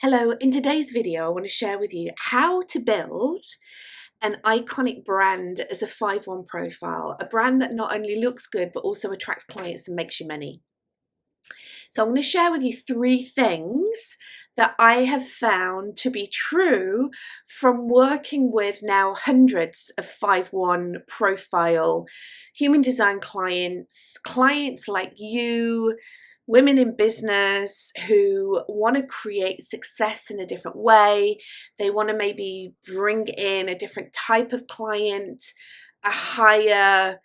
Hello, in today's video I want to share with you how to build an iconic brand as a 5-1 profile, a brand that not only looks good but also attracts clients and makes you money. So I'm going to share with you 3 things that I have found to be true from working with now hundreds of 5-1 profile human design clients, clients like you, women in business who want to create success in a different way. They want to maybe bring in a different type of client, a higher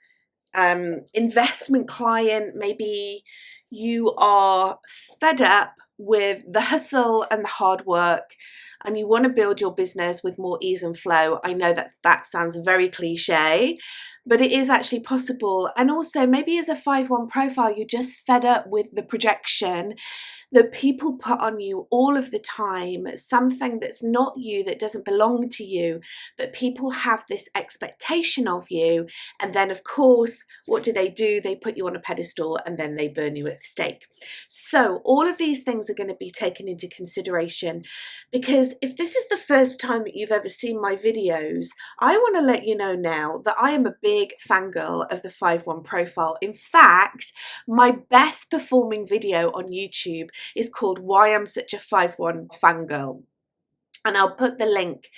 investment client. Maybe you are fed up with the hustle and the hard work and you want to build your business with more ease and flow. I know that that sounds very cliche, but it is actually possible. And also maybe as a 5-1 profile, you're just fed up with the projection that people put on you all of the time, something that's not you, that doesn't belong to you, but people have this expectation of you. And then of course, what do? They put you on a pedestal and then they burn you at the stake. So all of these things are going to be taken into consideration, because if this is the first time that you've ever seen my videos, I want to let you know now that I am a big fangirl of the 5-1 profile. In fact, my best performing video on YouTube is called Why I'm Such a 5-1 Fangirl. And I'll put the link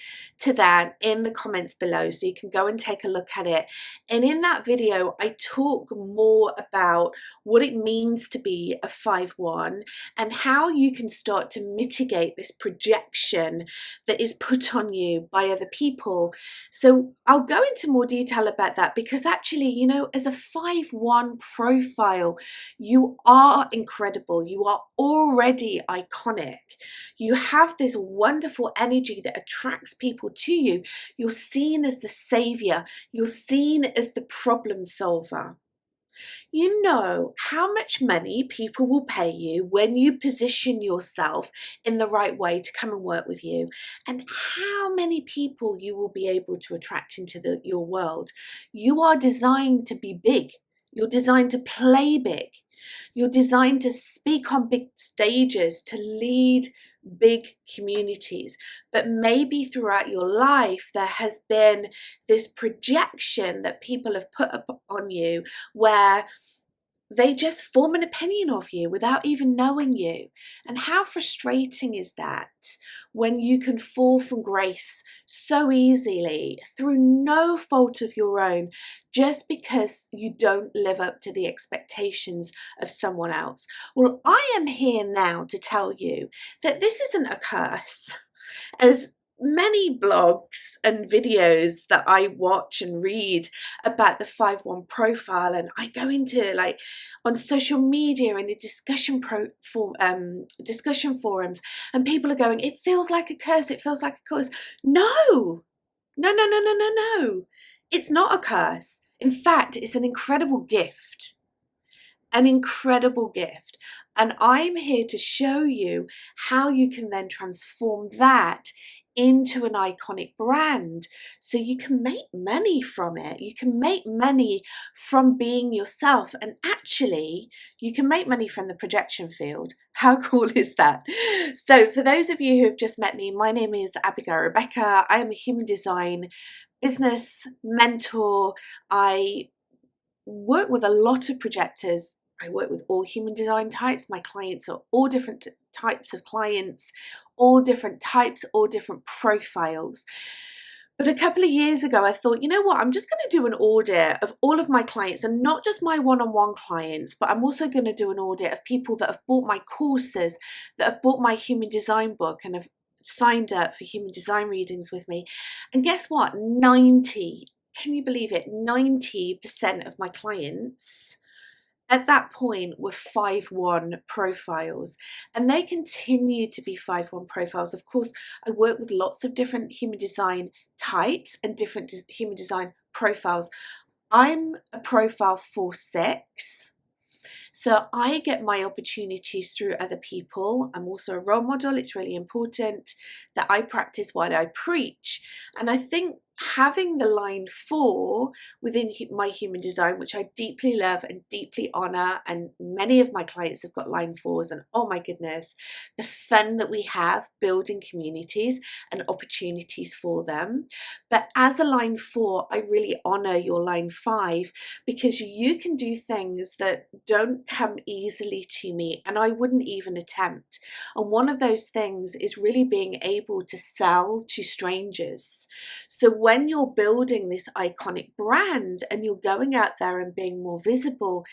to that in the comments below so you can go and take a look at it. And in that video, I talk more about what it means to be a 5-1 and how you can start to mitigate this projection that is put on you by other people. So I'll go into more detail about that, because actually, you know, as a 5-1 profile, you are incredible. You are already iconic. You have this wonderful energy that attracts people to you. You're seen as the savior. You're seen as the problem solver. You know how much money people will pay you when you position yourself in the right way to come and work with you, and how many people you will be able to attract into your world. You are designed to be big. You're designed to play big. You're designed to speak on big stages, to lead big communities. But maybe throughout your life there has been this projection that people have put up on you where they just form an opinion of you without even knowing you. And how frustrating is that when you can fall from grace so easily through no fault of your own, just because you don't live up to the expectations of someone else? Well, I am here now to tell you that this isn't a curse. As many blogs and videos that I watch and read about the 5-1 profile, and I go into like on social media and in discussion forums, and people are going, it feels like a curse, it feels like a curse. No, no. It's not a curse. In fact, it's an incredible gift. An incredible gift. And I'm here to show you how you can then transform that into an iconic brand so you can make money from it. You can make money from being yourself, and actually you can make money from the projection field. How cool is that? So for those of you who have just met me, my name is Abigail Rebecca. I am a human design business mentor. I work with a lot of projectors. I work with all human design types. My clients are all different types of clients, all different types, all different profiles. But a couple of years ago, I thought, you know what, I'm just going to do an audit of all of my clients, and not just my one-on-one clients, but I'm also going to do an audit of people that have bought my courses, that have bought my human design book and have signed up for human design readings with me. And guess what? Can you believe it? 90% of my clients at that point were 5-1 profiles, and they continue to be 5-1 profiles. Of course, I work with lots of different human design types and different human design profiles. I'm a profile 4/6. So I get my opportunities through other people. I'm also a role model. It's really important that I practice what I preach. And I think having the line 4 within my human design, which I deeply love and deeply honor, and many of my clients have got line 4s, and oh my goodness, the fun that we have building communities and opportunities for them. But as a line 4, I really honor your line 5, because you can do things that don't come easily to me, and I wouldn't even attempt. And one of those things is really being able to sell to strangers. So when you're building this iconic brand and you're going out there and being more visible,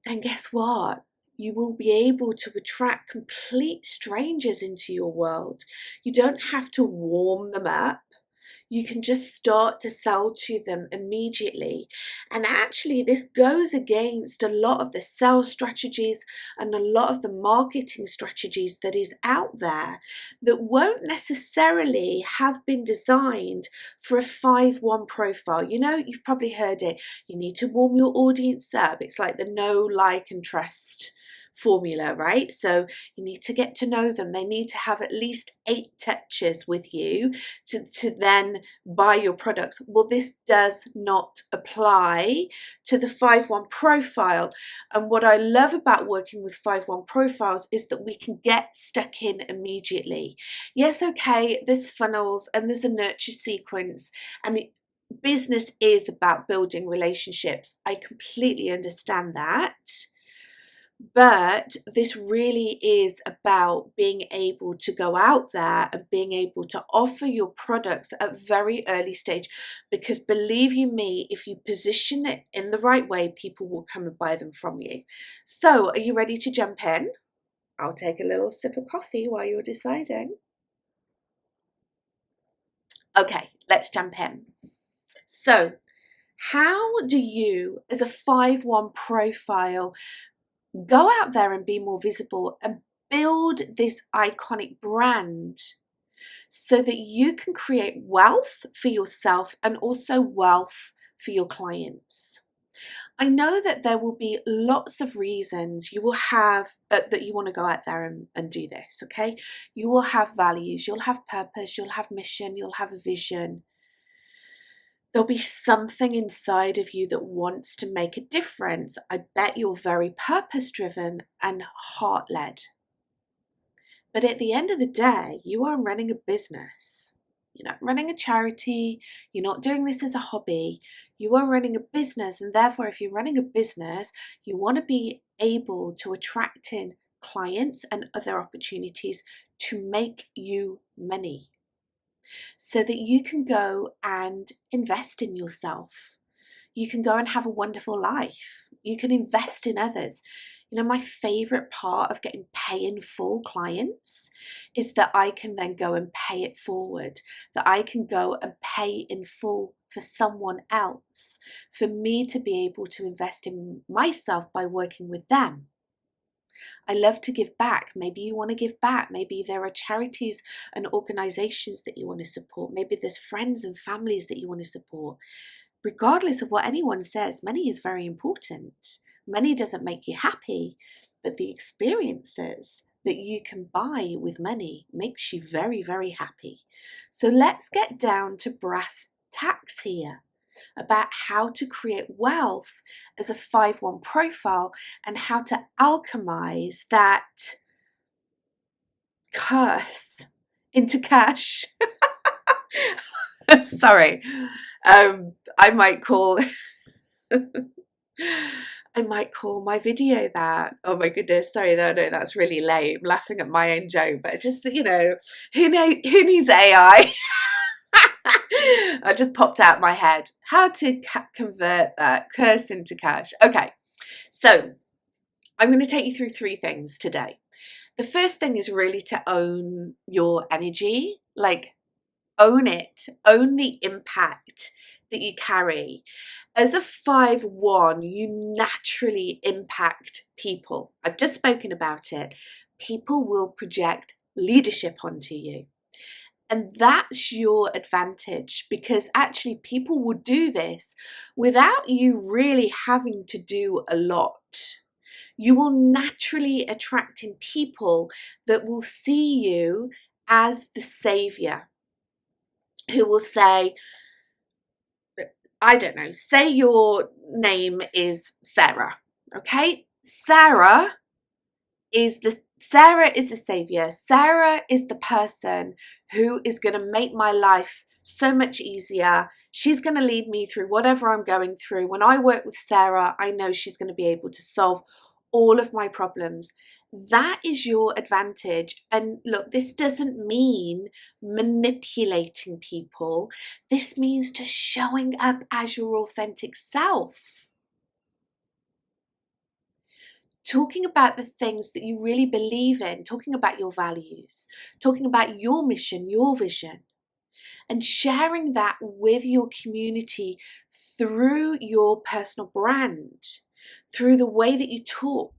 then guess what? You will be able to attract complete strangers into your world. You don't have to warm them up. You can just start to sell to them immediately. And actually, this goes against a lot of the sales strategies and a lot of the marketing strategies that is out there that won't necessarily have been designed for a 5-1 profile. You know, you've probably heard it. You need to warm your audience up. It's like the know, like, and trust formula, right? So you need to get to know them. They need to have at least 8 touches with you to then buy your products. Well, this does not apply to the 5-1 profile. And what I love about working with 5-1 profiles is that we can get stuck in immediately. Yes, okay, there's funnels and there's a nurture sequence, and business is about building relationships. I completely understand that. But this really is about being able to go out there and being able to offer your products at very early stage, because believe you me, if you position it in the right way, people will come and buy them from you. So are you ready to jump in? I'll take a little sip of coffee while you're deciding. Okay, let's jump in. So how do you, as a 5-1 profile, go out there and be more visible and build this iconic brand so that you can create wealth for yourself and also wealth for your clients? I know that there will be lots of reasons you will have that you want to go out there and do this, okay? You will have values, you'll have purpose, you'll have mission, you'll have a vision. There'll be something inside of you that wants to make a difference. I bet you're very purpose-driven and heart-led. But at the end of the day, you are running a business. You're not running a charity. You're not doing this as a hobby. You are running a business. And therefore, if you're running a business, you want to be able to attract in clients and other opportunities to make you money, so that you can go and invest in yourself. You can go and have a wonderful life. You can invest in others. You know, my favorite part of getting pay in full clients is that I can then go and pay it forward, that I can go and pay in full for someone else, for me to be able to invest in myself by working with them. I love to give back. Maybe you want to give back. Maybe there are charities and organizations that you want to support. Maybe there's friends and families that you want to support. Regardless of what anyone says, money is very important. Money doesn't make you happy, but the experiences that you can buy with money makes you very, very happy. So let's get down to brass tacks here about how to create wealth as a 5-1 profile and how to alchemize that curse into cash. Sorry, I might call I might call my video that. Oh my goodness, sorry, no, that's really lame, laughing at my own joke, but just, you know, who needs AI? I just popped out my head. How to convert that curse into cash. Okay, so I'm going to take you through 3 things today. The first thing is really to own your energy, like own it, own the impact that you carry. As a 5-1, you naturally impact people. I've just spoken about it. People will project leadership onto you. And that's your advantage, because actually people will do this without you really having to do a lot. You will naturally attract in people that will see you as the savior, who will say, I don't know, say your name is Sarah, okay? Sarah is the savior. Sarah is the person who is going to make my life so much easier. She's going to lead me through whatever I'm going through. When I work with Sarah, I know she's going to be able to solve all of my problems. That is your advantage. And look, this doesn't mean manipulating people. This means just showing up as your authentic self. Talking about the things that you really believe in, talking about your values, talking about your mission, your vision, and sharing that with your community through your personal brand, through the way that you talk,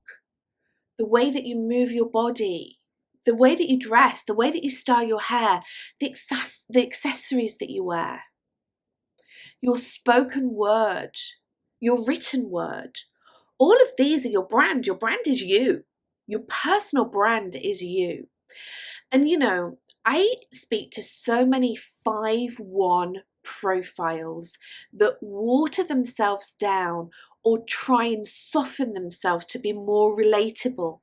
the way that you move your body, the way that you dress, the way that you style your hair, the accessories that you wear, your spoken word, your written word. All of these are your brand. Your brand is you. Your personal brand is you. And you know, I speak to so many 5-1 profiles that water themselves down or try and soften themselves to be more relatable.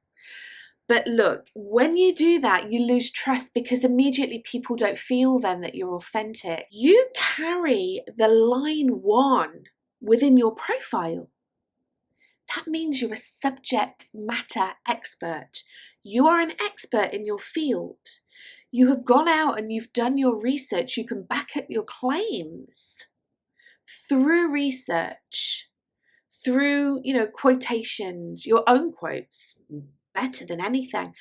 But look, when you do that, you lose trust because immediately people don't feel then that you're authentic. You carry the line 1 within your profile. That means you're a subject matter expert. You are an expert in your field. You have gone out and you've done your research. You can back up your claims through research, through, quotations, your own quotes, better than anything.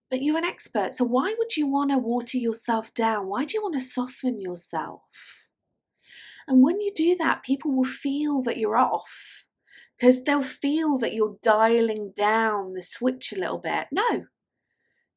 But you're an expert. So why would you want to water yourself down? Why do you want to soften yourself? And when you do that, people will feel that you're off, because they'll feel that you're dialing down the switch a little bit. No,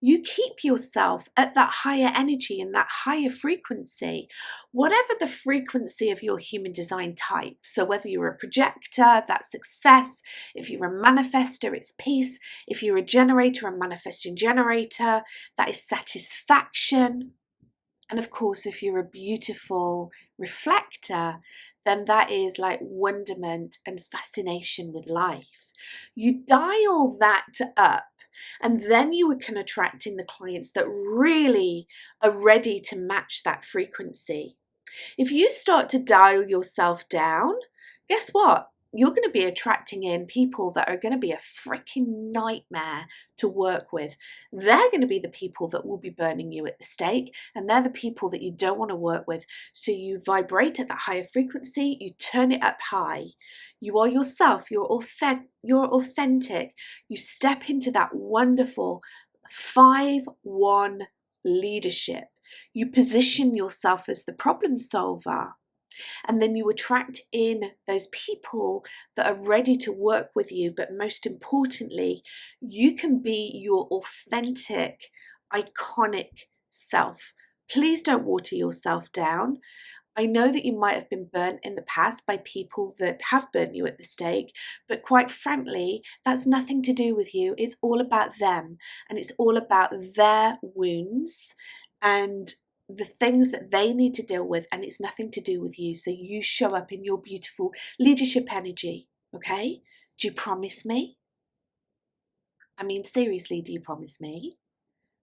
you keep yourself at that higher energy and that higher frequency, whatever the frequency of your human design type. So whether you're a projector, that's success. If you're a manifester, it's peace. If you're a generator, a manifesting generator, that is satisfaction. And of course, if you're a beautiful reflector, then that is like wonderment and fascination with life. You dial that up, and then you can attract in the clients that really are ready to match that frequency. If you start to dial yourself down, guess what? You're going to be attracting in people that are going to be a freaking nightmare to work with. They're going to be the people that will be burning you at the stake, and they're the people that you don't want to work with. So you vibrate at that higher frequency, you turn it up high. You are yourself, you're authentic. You step into that wonderful 5-1 leadership. You position yourself as the problem solver. And then you attract in those people that are ready to work with you. But most importantly, you can be your authentic, iconic self. Please don't water yourself down. I know that you might have been burnt in the past by people that have burnt you at the stake, but quite frankly, that's nothing to do with you. It's all about them, and it's all about their wounds and the things that they need to deal with, and it's nothing to do with you. So you show up in your beautiful leadership energy, okay? Do you promise me? I mean, seriously, do you promise me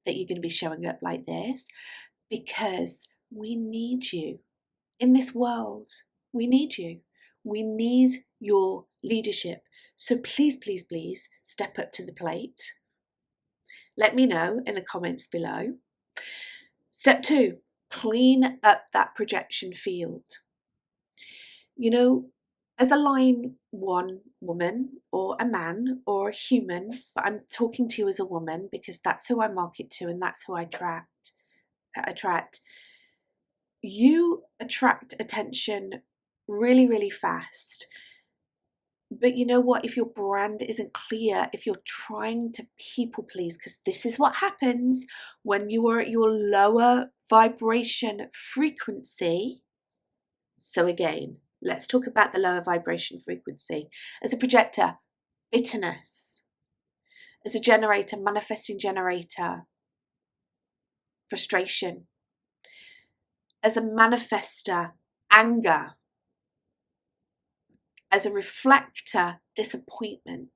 that you're going to be showing up like this? Because we need you. In this world, we need you. We need your leadership. So please, please, please step up to the plate. Let me know in the comments below. Step 2, clean up that projection field. You know, as a line 1 woman or a man or a human, but I'm talking to you as a woman because that's who I market to and that's who I attract. You attract attention really, really fast. But you know what? If your brand isn't clear, if you're trying to people please, because this is what happens when you are at your lower vibration frequency. So again, let's talk about the lower vibration frequency. As a projector, bitterness. As a generator, manifesting generator, frustration. As a manifester, anger. as a reflector, disappointment.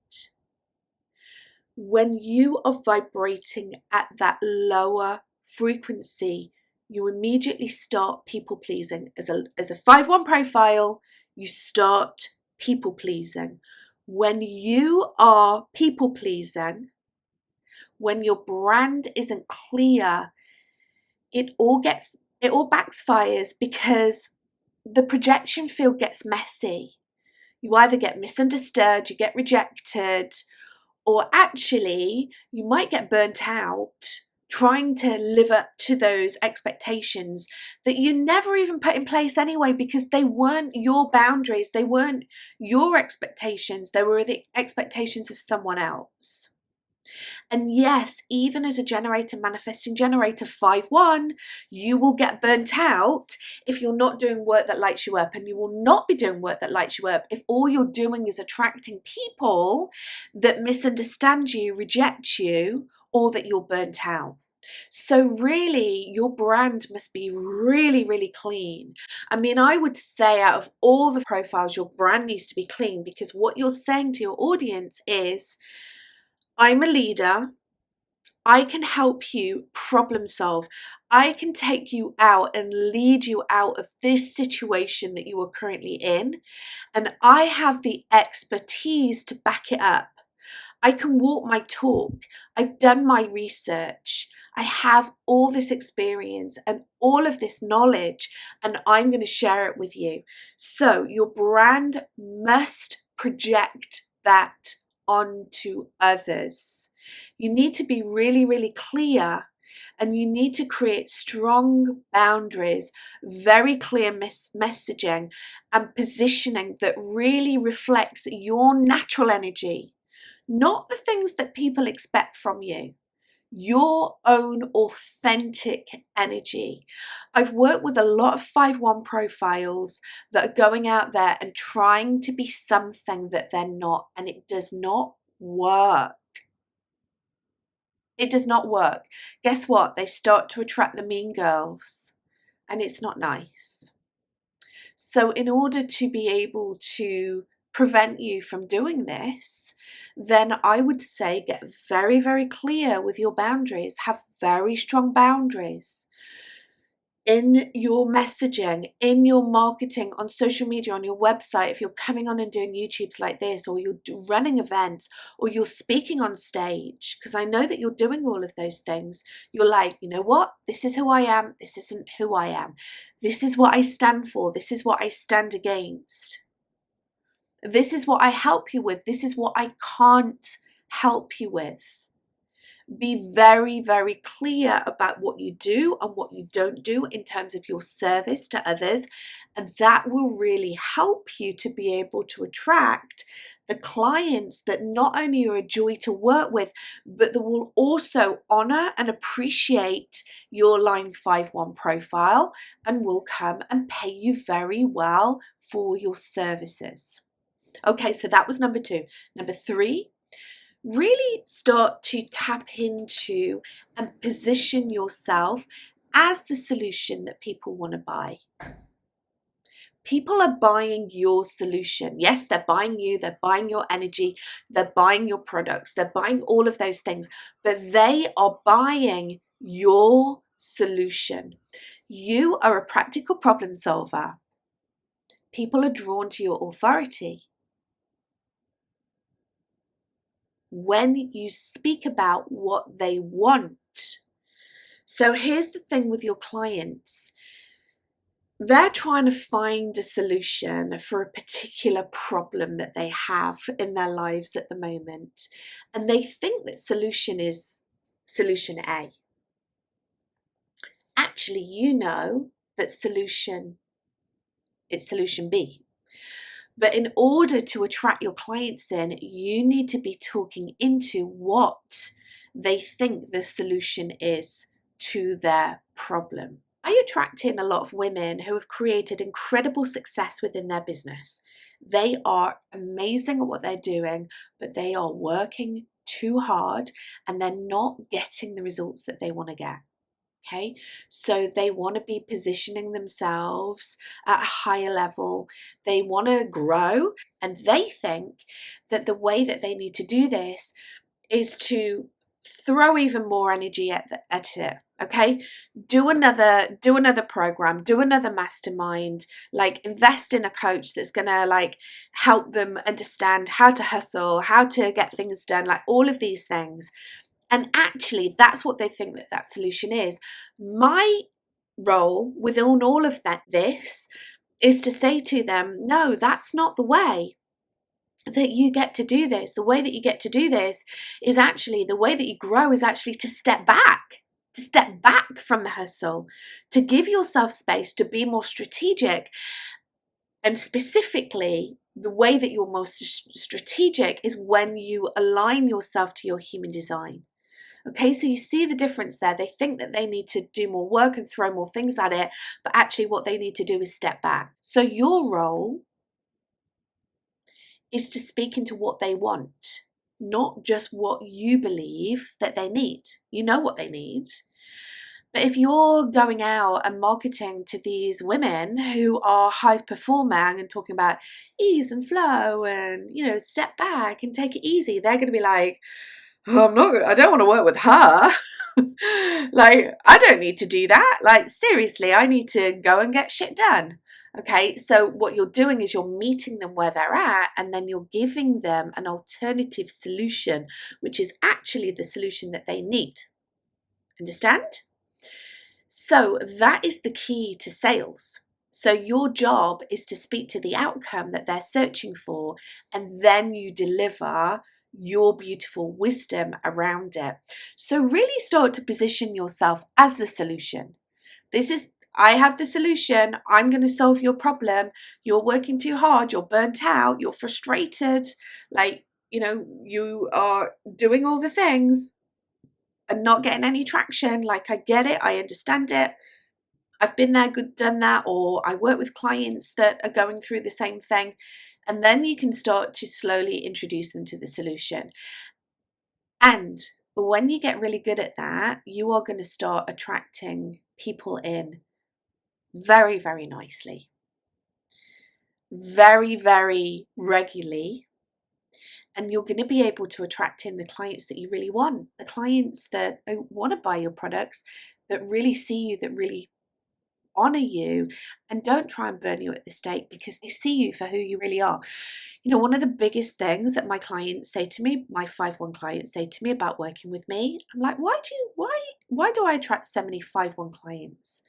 When you are vibrating at that lower frequency, you immediately start people pleasing. As a 5-1 profile, you start people pleasing. When you are people pleasing, when your brand isn't clear, it all backfires, because the projection field gets messy. You either get misunderstood, you get rejected, or actually you might get burnt out trying to live up to those expectations that you never even put in place anyway, because they weren't your boundaries, they weren't your expectations, they were the expectations of someone else. And yes, even as a generator, manifesting generator 5-1, you will get burnt out if you're not doing work that lights you up, and you will not be doing work that lights you up if all you're doing is attracting people that misunderstand you, reject you, or that you're burnt out. So really, your brand must be really, really clean. I mean, I would say out of all the profiles, your brand needs to be clean, because what you're saying to your audience is, I'm a leader. I can help you problem solve. I can take you out and lead you out of this situation that you are currently in. And I have the expertise to back it up. I can walk my talk. I've done my research. I have all this experience and all of this knowledge, and I'm going to share it with you. So your brand must project that onto others. You need to be really, really clear, and you need to create strong boundaries, very clear messaging and positioning that really reflects your natural energy, not the things that people expect from you. Your own authentic energy. I've worked with a lot of 5-1 profiles that are going out there and trying to be something that they're not, and it does not work. It does not work. Guess what? They start to attract the mean girls, and it's not nice. So in order to be able to prevent you from doing this, then I would say get very, very clear with your boundaries. Have very strong boundaries in your messaging, in your marketing, on social media, on your website. If you're coming on and doing YouTubes like this, or you're running events, or you're speaking on stage, because I know that you're doing all of those things, you're like, you know what? This is who I am. This isn't who I am. This is what I stand for. This is what I stand against. This is what I help you with. This is what I can't help you with. Be very, very clear about what you do and what you don't do in terms of your service to others. And that will really help you to be able to attract the clients that not only are a joy to work with, but that will also honor and appreciate your line 5-1 profile and will come and pay you very well for your services. Okay, so that was number 2. Number 3, really start to tap into and position yourself as the solution that people want to buy. People are buying your solution. Yes, they're buying you, they're buying your energy, they're buying your products, they're buying all of those things, but they are buying your solution. You are a practical problem solver. People are drawn to your authority. When you speak about what they want. So here's the thing with your clients. They're trying to find a solution for a particular problem that they have in their lives at the moment. And they think that solution is solution A. Actually, you know that it's solution B. But in order to attract your clients in, you need to be talking into what they think the solution is to their problem. I attract in a lot of women who have created incredible success within their business. They are amazing at what they're doing, but they are working too hard and they're not getting the results that they want to get. Okay, so they want to be positioning themselves at a higher level. They want to grow, and they think that the way that they need to do this is to throw even more energy at it. Okay, do another program, do another mastermind, like invest in a coach that's gonna like help them understand how to hustle, how to get things done, like all of these things. And actually, that's what they think that that solution is. My role within all of this is to say to them, no, that's not the way that you get to do this. The way that you get to do this is actually, the way that you grow is actually to step back from the hustle, to give yourself space to be more strategic. And specifically, the way that you're most strategic is when you align yourself to your human design. Okay, so you see the difference there. They think that they need to do more work and throw more things at it, but actually what they need to do is step back. So your role is to speak into what they want, not just what you believe that they need. You know what they need. But if you're going out and marketing to these women who are high performing and talking about ease and flow and, step back and take it easy, they're going to be like, oh, I don't want to work with her. Like, I don't need to do that. Like, seriously, I need to go and get shit done. Okay, so what you're doing is you're meeting them where they're at, and then you're giving them an alternative solution, which is actually the solution that they need. Understand? So that is the key to sales. So your job is to speak to the outcome that they're searching for, and then you deliver your beautiful wisdom around it. So really start to position yourself as the solution. I have the solution. I'm going to solve your problem. You're working too hard. You're burnt out. You're frustrated. Like, you are doing all the things and not getting any traction. Like, I get it. I understand it. I've been there, done that, or I work with clients that are going through the same thing. And then you can start to slowly introduce them to the solution. And when you get really good at that, you are going to start attracting people in very, very nicely, very, very regularly. And you're going to be able to attract in the clients that you really want, the clients that want to buy your products, that really see you, that really honor you, and don't try and burn you at the stake, because they see you for who you really are. One of the biggest things that my clients say to me, my 5-1 clients say to me about working with me, I'm like, why do I attract so many 5-1 clients?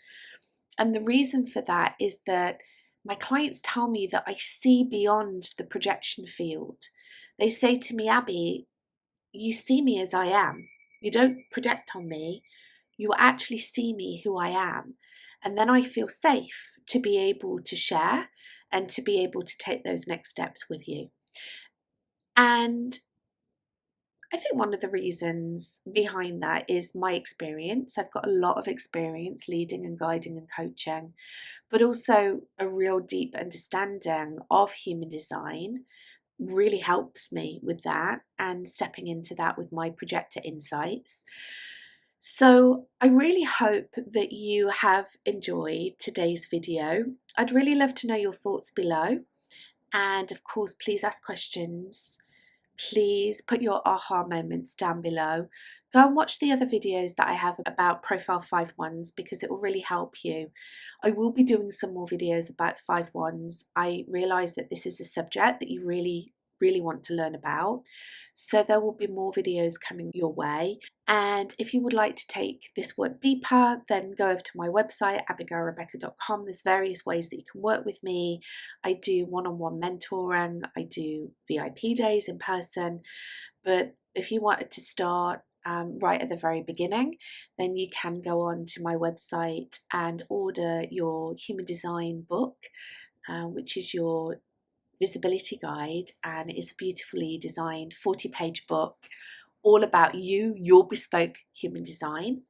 And the reason for that is that my clients tell me that I see beyond the projection field. They say to me, Abby, you see me as I am. You don't project on me. You actually see me who I am. And then I feel safe to be able to share and to be able to take those next steps with you. And I think one of the reasons behind that is my experience. I've got a lot of experience leading and guiding and coaching, but also a real deep understanding of human design really helps me with that, and stepping into that with my projector insights. So I really hope that you have enjoyed today's video. I'd really love to know your thoughts below. And of course, please ask questions. Please put your aha moments down below. Go and watch the other videos that I have about Profile 5-1s, because it will really help you. I will be doing some more videos about 5-1s. I realise that this is a subject that you really want to learn about. So there will be more videos coming your way. And if you would like to take this work deeper, then go over to my website, abigailrebecca.com. There's various ways that you can work with me. I do one-on-one mentoring. I do VIP days in person. But if you wanted to start right at the very beginning, then you can go on to my website and order your human design book, which is your visibility guide, and it's a beautifully designed 40-page book all about you, your bespoke human design,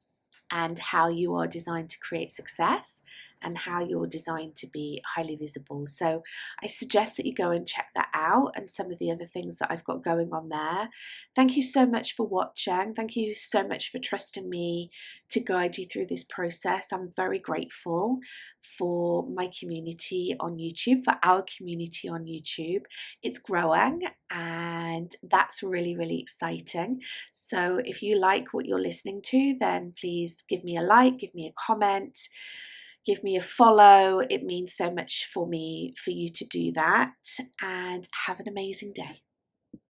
and how you are designed to create success and how you're designed to be highly visible. So I suggest that you go and check that out and some of the other things that I've got going on there. Thank you so much for watching. Thank you so much for trusting me to guide you through this process. I'm very grateful for my community on YouTube, for our community on YouTube. It's growing and that's really, really exciting. So if you like what you're listening to, then please give me a like, give me a comment, give me a follow. It means so much for me for you to do that, and have an amazing day.